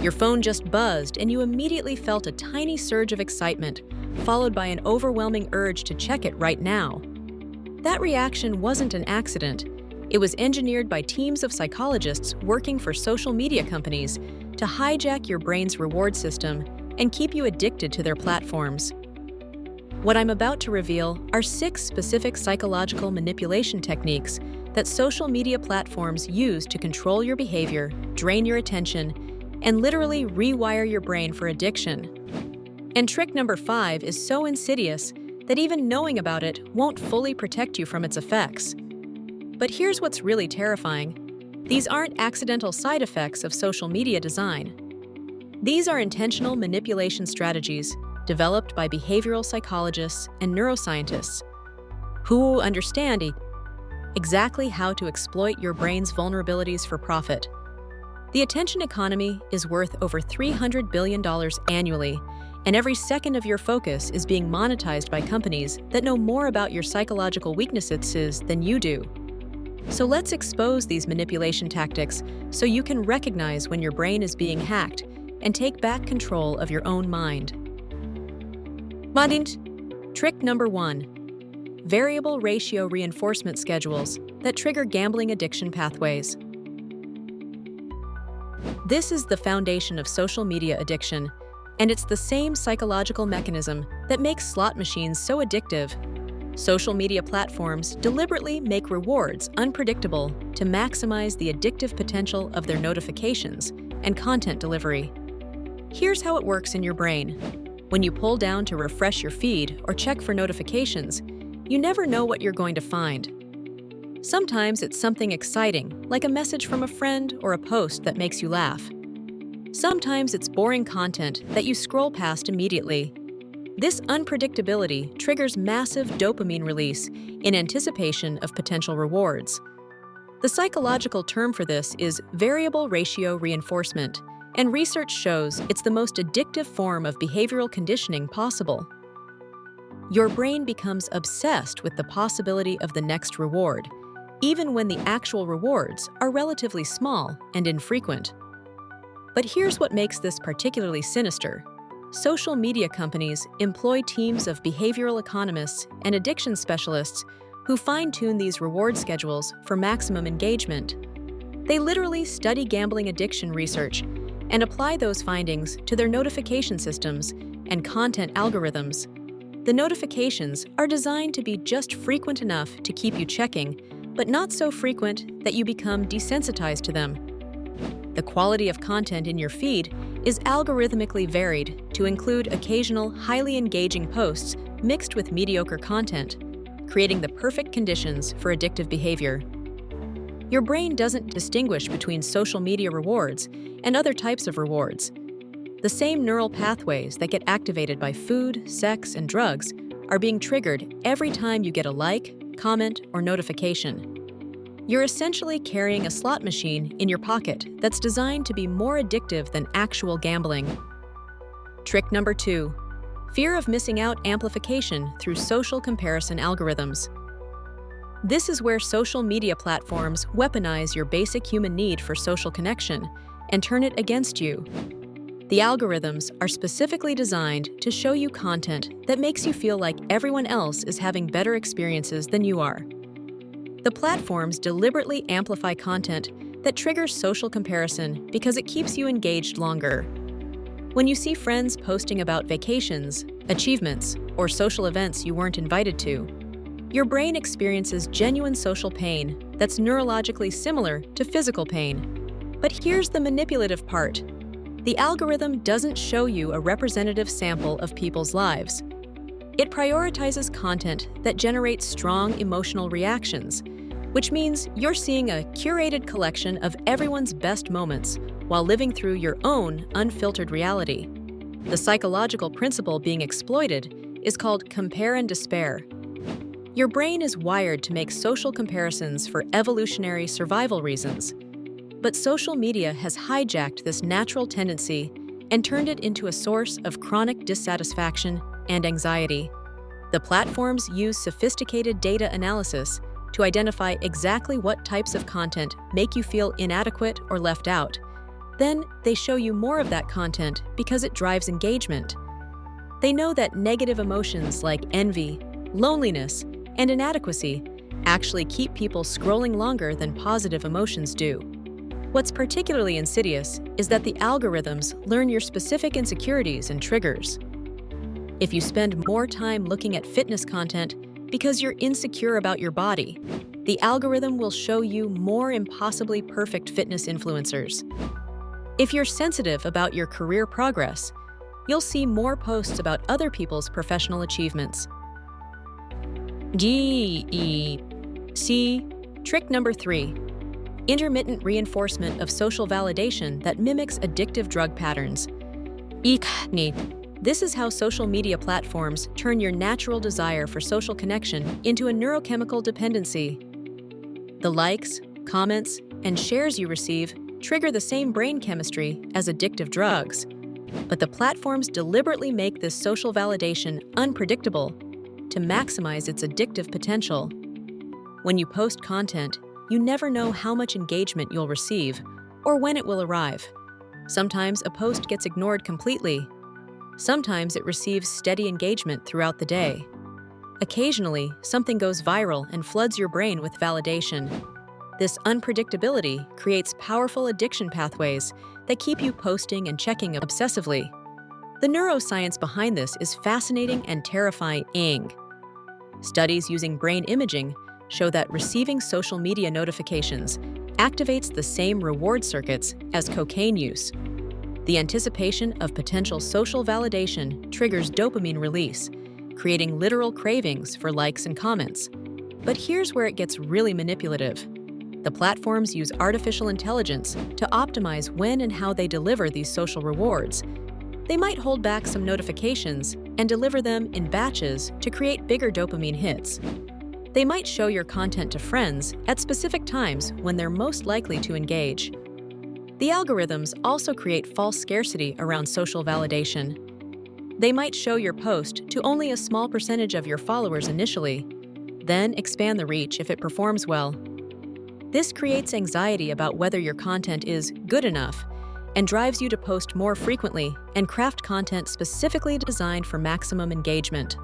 Your phone just buzzed and you immediately felt a tiny surge of excitement, followed by an overwhelming urge to check it right now. That reaction wasn't an accident. It was engineered by teams of psychologists working for social media companies to hijack your brain's reward system and keep you addicted to their platforms. What I'm about to reveal are 6 specific psychological manipulation techniques that social media platforms use to control your behavior, drain your attention, and literally rewire your brain for addiction. And trick number 5 is so insidious that even knowing about it won't fully protect you from its effects. But here's what's really terrifying. These aren't accidental side effects of social media design. These are intentional manipulation strategies developed by behavioral psychologists and neuroscientists who understand exactly how to exploit your brain's vulnerabilities for profit. The attention economy is worth over $300 billion annually, and every second of your focus is being monetized by companies that know more about your psychological weaknesses than you do. So let's expose these manipulation tactics so you can recognize when your brain is being hacked and take back control of your own mind. Trick number 1. Variable ratio reinforcement schedules that trigger gambling addiction pathways. This is the foundation of social media addiction, and it's the same psychological mechanism that makes slot machines so addictive. Social media platforms deliberately make rewards unpredictable to maximize the addictive potential of their notifications and content delivery. Here's how it works in your brain. When you pull down to refresh your feed or check for notifications, you never know what you're going to find. Sometimes it's something exciting, like a message from a friend or a post that makes you laugh. Sometimes it's boring content that you scroll past immediately. This unpredictability triggers massive dopamine release in anticipation of potential rewards. The psychological term for this is variable ratio reinforcement, and research shows it's the most addictive form of behavioral conditioning possible. Your brain becomes obsessed with the possibility of the next reward, even when the actual rewards are relatively small and infrequent. But here's what makes this particularly sinister. Social media companies employ teams of behavioral economists and addiction specialists who fine-tune these reward schedules for maximum engagement. They literally study gambling addiction research and apply those findings to their notification systems and content algorithms. The notifications are designed to be just frequent enough to keep you checking, but not so frequent that you become desensitized to them. The quality of content in your feed is algorithmically varied to include occasional, highly engaging posts mixed with mediocre content, creating the perfect conditions for addictive behavior. Your brain doesn't distinguish between social media rewards and other types of rewards. The same neural pathways that get activated by food, sex, and drugs are being triggered every time you get a like, comment, or notification. You're essentially carrying a slot machine in your pocket that's designed to be more addictive than actual gambling. Trick number 2. Fear of missing out amplification through social comparison algorithms. This is where social media platforms weaponize your basic human need for social connection and turn it against you. The algorithms are specifically designed to show you content that makes you feel like everyone else is having better experiences than you are. The platforms deliberately amplify content that triggers social comparison because it keeps you engaged longer. When you see friends posting about vacations, achievements, or social events you weren't invited to, your brain experiences genuine social pain that's neurologically similar to physical pain. But here's the manipulative part. The algorithm doesn't show you a representative sample of people's lives. It prioritizes content that generates strong emotional reactions, which means you're seeing a curated collection of everyone's best moments while living through your own unfiltered reality. The psychological principle being exploited is called compare and despair. Your brain is wired to make social comparisons for evolutionary survival reasons. But social media has hijacked this natural tendency and turned it into a source of chronic dissatisfaction and anxiety. The platforms use sophisticated data analysis to identify exactly what types of content make you feel inadequate or left out. Then they show you more of that content because it drives engagement. They know that negative emotions like envy, loneliness, and inadequacy actually keep people scrolling longer than positive emotions do. What's particularly insidious is that the algorithms learn your specific insecurities and triggers. If you spend more time looking at fitness content because you're insecure about your body, the algorithm will show you more impossibly perfect fitness influencers. If you're sensitive about your career progress, you'll see more posts about other people's professional achievements. Trick number 3. Intermittent reinforcement of social validation that mimics addictive drug patterns. This is how social media platforms turn your natural desire for social connection into a neurochemical dependency. The likes, comments, and shares you receive trigger the same brain chemistry as addictive drugs. But the platforms deliberately make this social validation unpredictable to maximize its addictive potential. When you post content, you never know how much engagement you'll receive or when it will arrive. Sometimes a post gets ignored completely. Sometimes it receives steady engagement throughout the day. Occasionally, something goes viral and floods your brain with validation. This unpredictability creates powerful addiction pathways that keep you posting and checking obsessively. The neuroscience behind this is fascinating and terrifying. Studies using brain imaging show that receiving social media notifications activates the same reward circuits as cocaine use. The anticipation of potential social validation triggers dopamine release, creating literal cravings for likes and comments. But here's where it gets really manipulative. The platforms use artificial intelligence to optimize when and how they deliver these social rewards. They might hold back some notifications and deliver them in batches to create bigger dopamine hits. They might show your content to friends at specific times when they're most likely to engage. The algorithms also create false scarcity around social validation. They might show your post to only a small percentage of your followers initially, then expand the reach if it performs well. This creates anxiety about whether your content is good enough and drives you to post more frequently and craft content specifically designed for maximum engagement.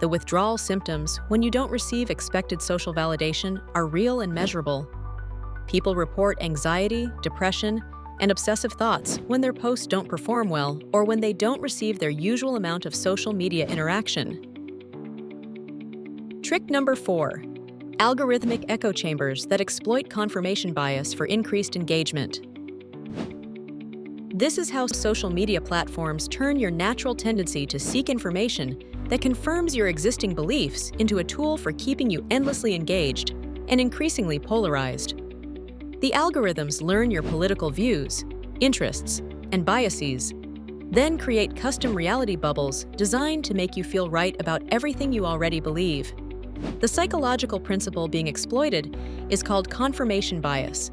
The withdrawal symptoms when you don't receive expected social validation are real and measurable. People report anxiety, depression, and obsessive thoughts when their posts don't perform well or when they don't receive their usual amount of social media interaction. Trick number 4. Algorithmic echo chambers that exploit confirmation bias for increased engagement. This is how social media platforms turn your natural tendency to seek information that confirms your existing beliefs into a tool for keeping you endlessly engaged and increasingly polarized. The algorithms learn your political views, interests, and biases, then create custom reality bubbles designed to make you feel right about everything you already believe. The psychological principle being exploited is called confirmation bias,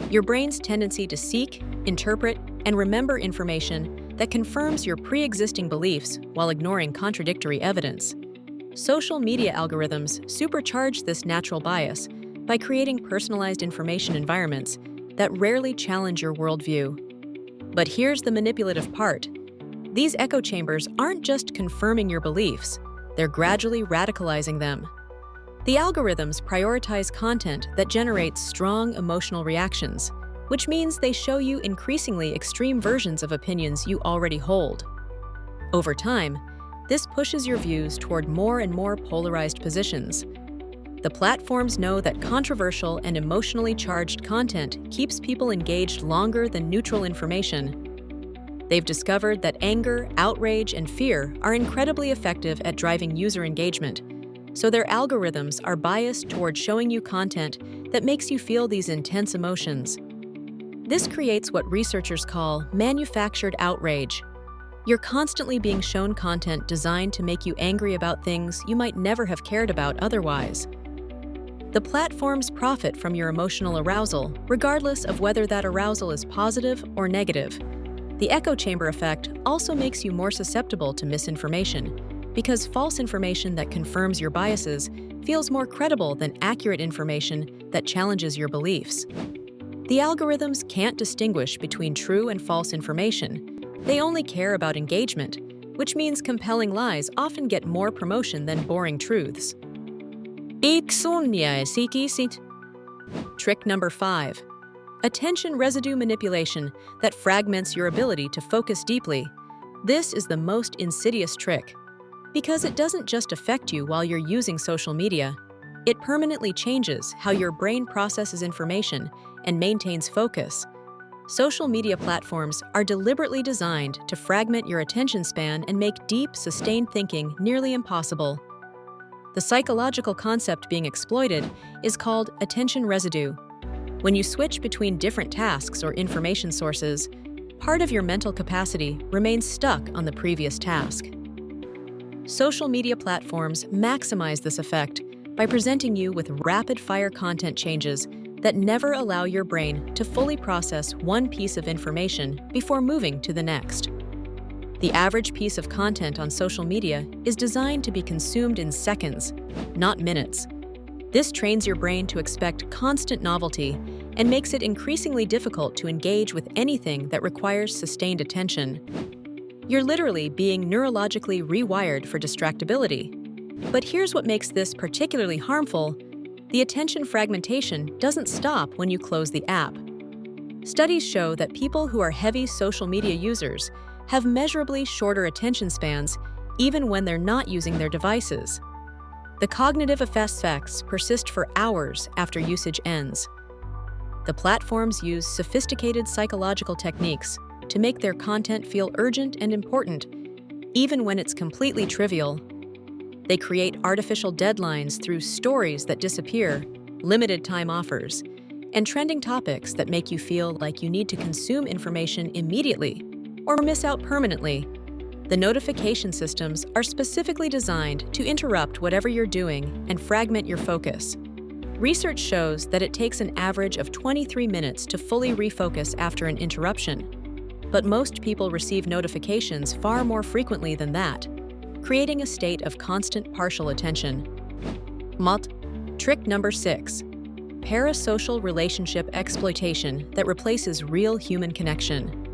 your brain's tendency to seek, interpret, and remember information that confirms your pre-existing beliefs while ignoring contradictory evidence. Social media algorithms supercharge this natural bias by creating personalized information environments that rarely challenge your worldview. But here's the manipulative part. These echo chambers aren't just confirming your beliefs, they're gradually radicalizing them. The algorithms prioritize content that generates strong emotional reactions, which means they show you increasingly extreme versions of opinions you already hold. Over time, this pushes your views toward more and more polarized positions. The platforms know that controversial and emotionally charged content keeps people engaged longer than neutral information. They've discovered that anger, outrage, and fear are incredibly effective at driving user engagement, so their algorithms are biased toward showing you content that makes you feel these intense emotions. This creates what researchers call manufactured outrage. You're constantly being shown content designed to make you angry about things you might never have cared about otherwise. The platforms profit from your emotional arousal, regardless of whether that arousal is positive or negative. The echo chamber effect also makes you more susceptible to misinformation, because false information that confirms your biases feels more credible than accurate information that challenges your beliefs. The algorithms can't distinguish between true and false information. They only care about engagement, which means compelling lies often get more promotion than boring truths. Trick number 5. Attention residue manipulation that fragments your ability to focus deeply. This is the most insidious trick, because it doesn't just affect you while you're using social media. It permanently changes how your brain processes information and maintains focus. Social media platforms are deliberately designed to fragment your attention span and make deep, sustained thinking nearly impossible. The psychological concept being exploited is called attention residue. When you switch between different tasks or information sources, part of your mental capacity remains stuck on the previous task. Social media platforms maximize this effect by presenting you with rapid-fire content changes that never allow your brain to fully process one piece of information before moving to the next. The average piece of content on social media is designed to be consumed in seconds, not minutes. This trains your brain to expect constant novelty and makes it increasingly difficult to engage with anything that requires sustained attention. You're literally being neurologically rewired for distractibility. But here's what makes this particularly harmful. The attention fragmentation doesn't stop when you close the app. Studies show that people who are heavy social media users have measurably shorter attention spans even when they're not using their devices. The cognitive effects persist for hours after usage ends. The platforms use sophisticated psychological techniques to make their content feel urgent and important, even when it's completely trivial. They create artificial deadlines through stories that disappear, limited time offers, and trending topics that make you feel like you need to consume information immediately or miss out permanently. The notification systems are specifically designed to interrupt whatever you're doing and fragment your focus. Research shows that it takes an average of 23 minutes to fully refocus after an interruption, but most people receive notifications far more frequently than that, creating a state of constant partial attention. Trick number 6. Parasocial relationship exploitation that replaces real human connection.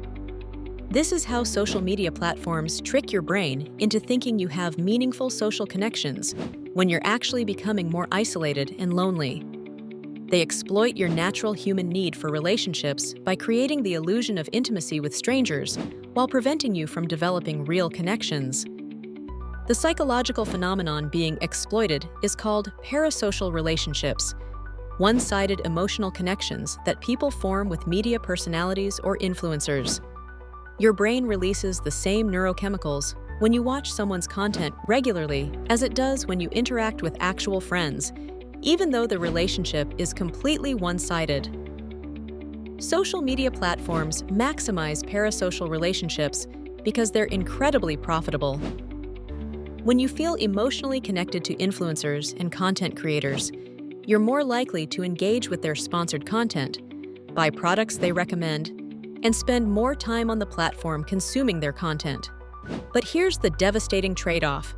This is how social media platforms trick your brain into thinking you have meaningful social connections when you're actually becoming more isolated and lonely. They exploit your natural human need for relationships by creating the illusion of intimacy with strangers while preventing you from developing real connections. The psychological phenomenon being exploited is called parasocial relationships, one-sided emotional connections that people form with media personalities or influencers. Your brain releases the same neurochemicals when you watch someone's content regularly as it does when you interact with actual friends, even though the relationship is completely one-sided. Social media platforms maximize parasocial relationships because they're incredibly profitable. When you feel emotionally connected to influencers and content creators, you're more likely to engage with their sponsored content, buy products they recommend, and spend more time on the platform consuming their content. But here's the devastating trade-off.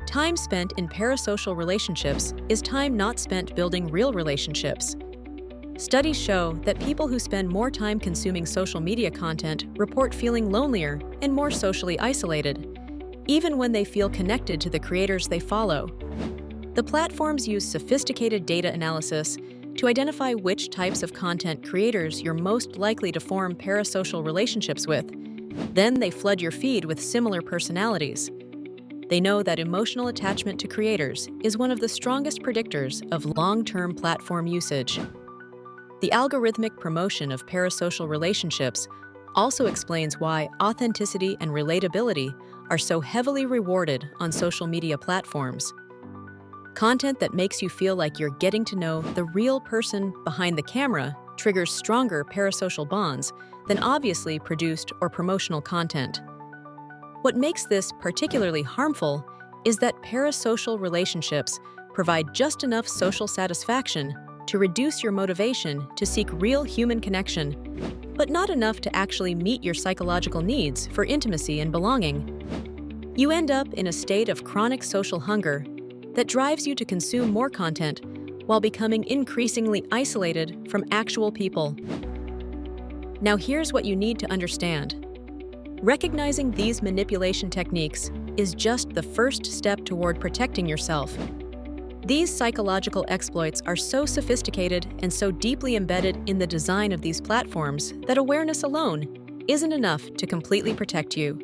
Time spent in parasocial relationships is time not spent building real relationships. Studies show that people who spend more time consuming social media content report feeling lonelier and more socially isolated, even when they feel connected to the creators they follow. The platforms use sophisticated data analysis to identify which types of content creators you're most likely to form parasocial relationships with. Then they flood your feed with similar personalities. They know that emotional attachment to creators is one of the strongest predictors of long-term platform usage. The algorithmic promotion of parasocial relationships also explains why authenticity and relatability are so heavily rewarded on social media platforms. Content that makes you feel like you're getting to know the real person behind the camera triggers stronger parasocial bonds than obviously produced or promotional content. What makes this particularly harmful is that parasocial relationships provide just enough social satisfaction to reduce your motivation to seek real human connection, but not enough to actually meet your psychological needs for intimacy and belonging. You end up in a state of chronic social hunger that drives you to consume more content while becoming increasingly isolated from actual people. Now here's what you need to understand. Recognizing these manipulation techniques is just the first step toward protecting yourself. These psychological exploits are so sophisticated and so deeply embedded in the design of these platforms that awareness alone isn't enough to completely protect you.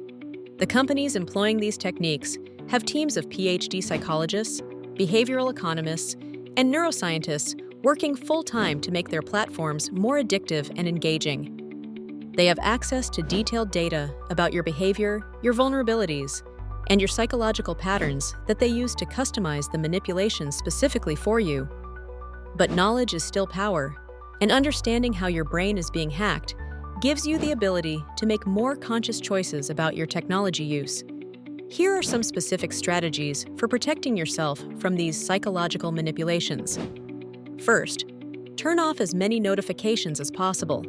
The companies employing these techniques have teams of PhD psychologists, behavioral economists, and neuroscientists working full-time to make their platforms more addictive and engaging. They have access to detailed data about your behavior, your vulnerabilities, and your psychological patterns that they use to customize the manipulations specifically for you. But knowledge is still power, and understanding how your brain is being hacked gives you the ability to make more conscious choices about your technology use. Here are some specific strategies for protecting yourself from these psychological manipulations. First, turn off as many notifications as possible.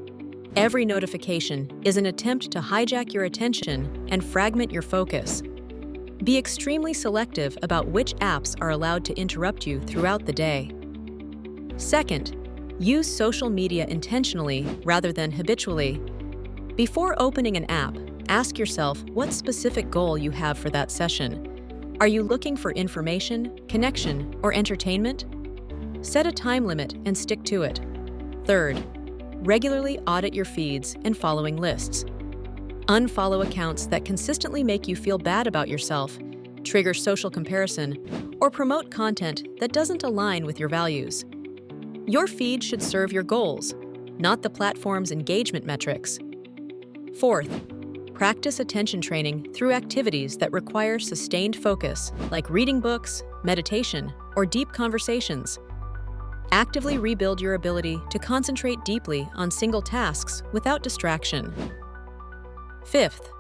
Every notification is an attempt to hijack your attention and fragment your focus. Be extremely selective about which apps are allowed to interrupt you throughout the day. Second, use social media intentionally rather than habitually. Before opening an app, ask yourself what specific goal you have for that session. Are you looking for information, connection, or entertainment? Set a time limit and stick to it. Third, regularly audit your feeds and following lists. Unfollow accounts that consistently make you feel bad about yourself, trigger social comparison, or promote content that doesn't align with your values. Your feed should serve your goals, not the platform's engagement metrics. Fourth, practice attention training through activities that require sustained focus, like reading books, meditation, or deep conversations. Actively rebuild your ability to concentrate deeply on single tasks without distraction. Fifth,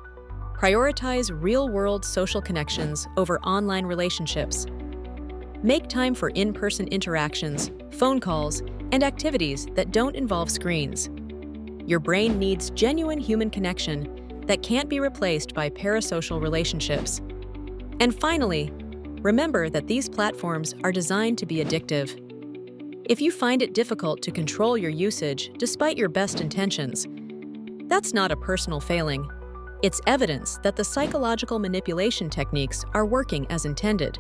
prioritize real-world social connections over online relationships. Make time for in-person interactions, phone calls, and activities that don't involve screens. Your brain needs genuine human connection that can't be replaced by parasocial relationships. And finally, remember that these platforms are designed to be addictive. If you find it difficult to control your usage despite your best intentions, that's not a personal failing. It's evidence that the psychological manipulation techniques are working as intended.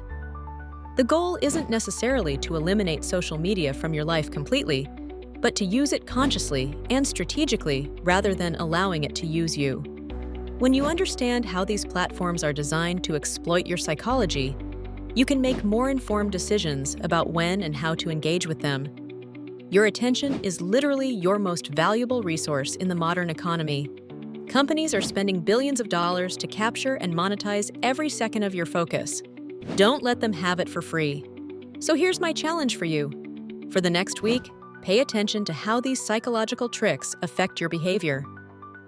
The goal isn't necessarily to eliminate social media from your life completely, but to use it consciously and strategically rather than allowing it to use you. When you understand how these platforms are designed to exploit your psychology, you can make more informed decisions about when and how to engage with them. Your attention is literally your most valuable resource in the modern economy. Companies are spending billions of dollars to capture and monetize every second of your focus. Don't let them have it for free. So here's my challenge for you. For the next week, pay attention to how these psychological tricks affect your behavior.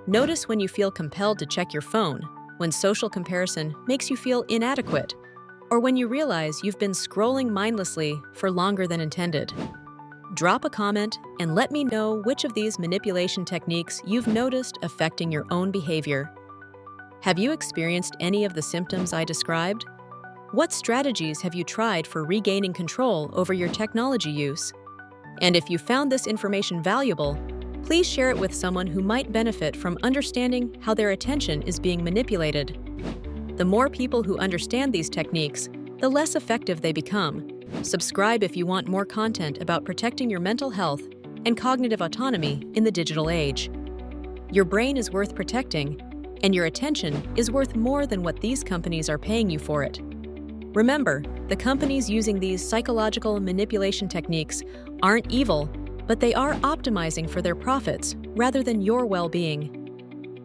Notice when you feel compelled to check your phone, when social comparison makes you feel inadequate, or when you realize you've been scrolling mindlessly for longer than intended. Drop a comment and let me know which of these manipulation techniques you've noticed affecting your own behavior. Have you experienced any of the symptoms I described? What strategies have you tried for regaining control over your technology use? And if you found this information valuable, please share it with someone who might benefit from understanding how their attention is being manipulated. The more people who understand these techniques, the less effective they become. Subscribe if you want more content about protecting your mental health and cognitive autonomy in the digital age. Your brain is worth protecting, and your attention is worth more than what these companies are paying you for it. Remember, the companies using these psychological manipulation techniques aren't evil, but they are optimizing for their profits rather than your well-being.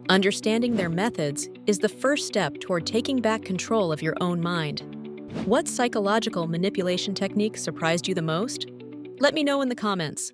Understanding their methods is the first step toward taking back control of your own mind. What psychological manipulation technique surprised you the most? Let me know in the comments.